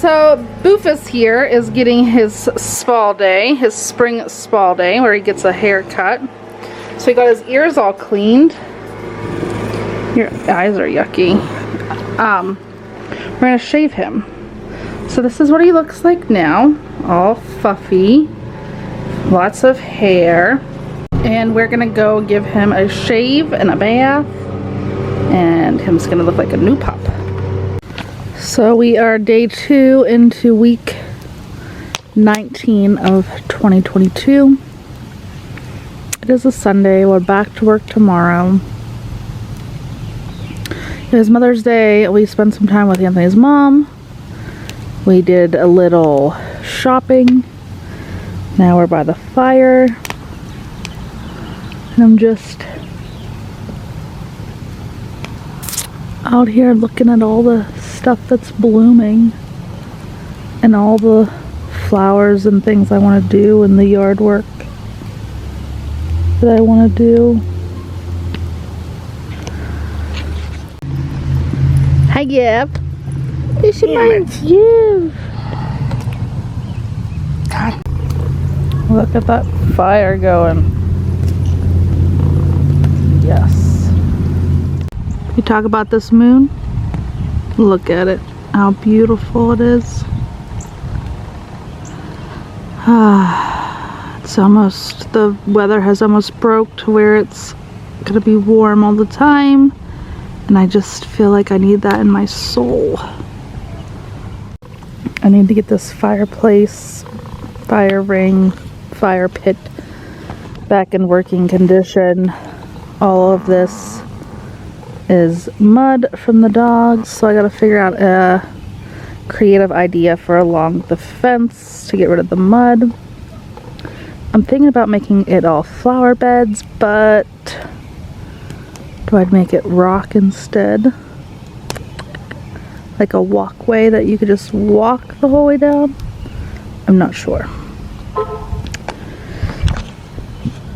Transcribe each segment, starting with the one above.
So Boofus here is getting his spa day, his spring spa day, where he gets a haircut. So he got his ears all cleaned. Your eyes are yucky. We're gonna shave him. So this is what he looks like now, all fluffy, lots of hair. And we're gonna go give him a shave and a bath, and him's gonna look like a new pup. So we are day 2 into week 19 of 2022. It is a Sunday. We're back to work tomorrow. It was Mother's Day. We spent some time with Anthony's mom. We did a little shopping. Now we're by the fire. And I'm just out here looking at all the stuff that's blooming and all the flowers and things I want to do and the yard work that I want to do. Hi, Gib. It's my Gib. Look at that fire going. Yes. You talk about this moon? Look at it. How beautiful it is. It's almost, the weather has almost broke to where it's gonna be warm all the time. And I just feel like I need that in my soul. I need to get this fireplace, fire ring, fire pit back in working condition. All of this is mud from the dogs, so I gotta figure out a creative idea for along the fence to get rid of the mud. I'm thinking about making it all flower beds, but do I make it rock instead? Like a walkway that you could just walk the whole way down? I'm not sure.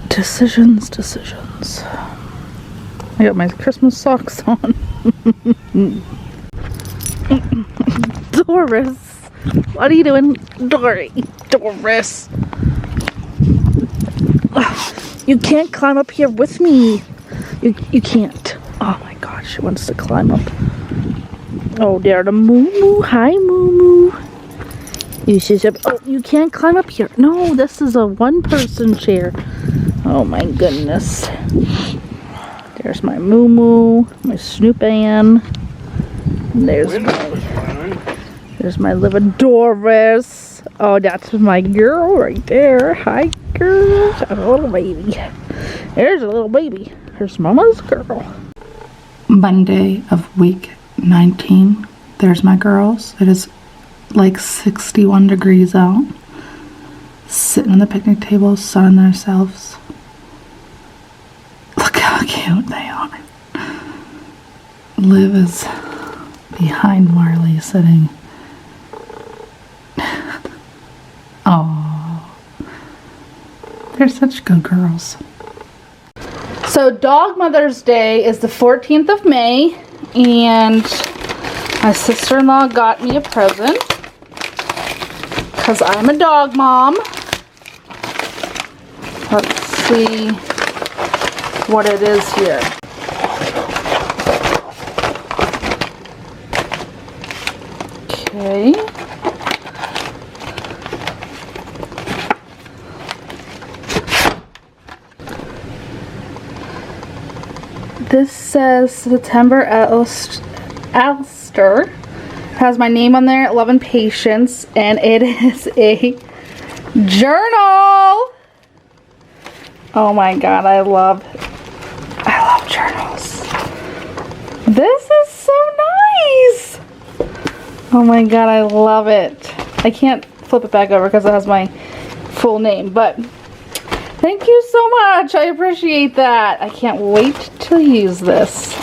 Decisions. I got my Christmas socks on. Doris, what are you doing? Doris. You can't climb up here with me. You can't. Oh my gosh, she wants to climb up. Oh, there the moo. Hi, moo. You should have, oh, you can't climb up here. No, this is a one-person chair. Oh my goodness. There's my moo, my Snoop Ann. There's my little Doris. Oh, that's my girl right there. Hi, girl. A little baby. There's a little baby. Here's Mama's girl. Monday of week 19. There's my girls. It is like 61 degrees out. Sitting on the picnic table, sunning themselves. Look how cute they are. Liv is behind Marley sitting. Oh, they're such good girls. So Dog Mother's Day is the 14th of May, and my sister-in-law got me a present because I'm a dog mom. Let's see what it is here. Okay. This says September Alster. Has my name on there, 11 patients, and it is a journal. Oh my god, I love journals. This is so nice. Oh my god, I love it. I can't flip it back over because it has my full name, but thank you so much. I appreciate that. I can't wait to use this.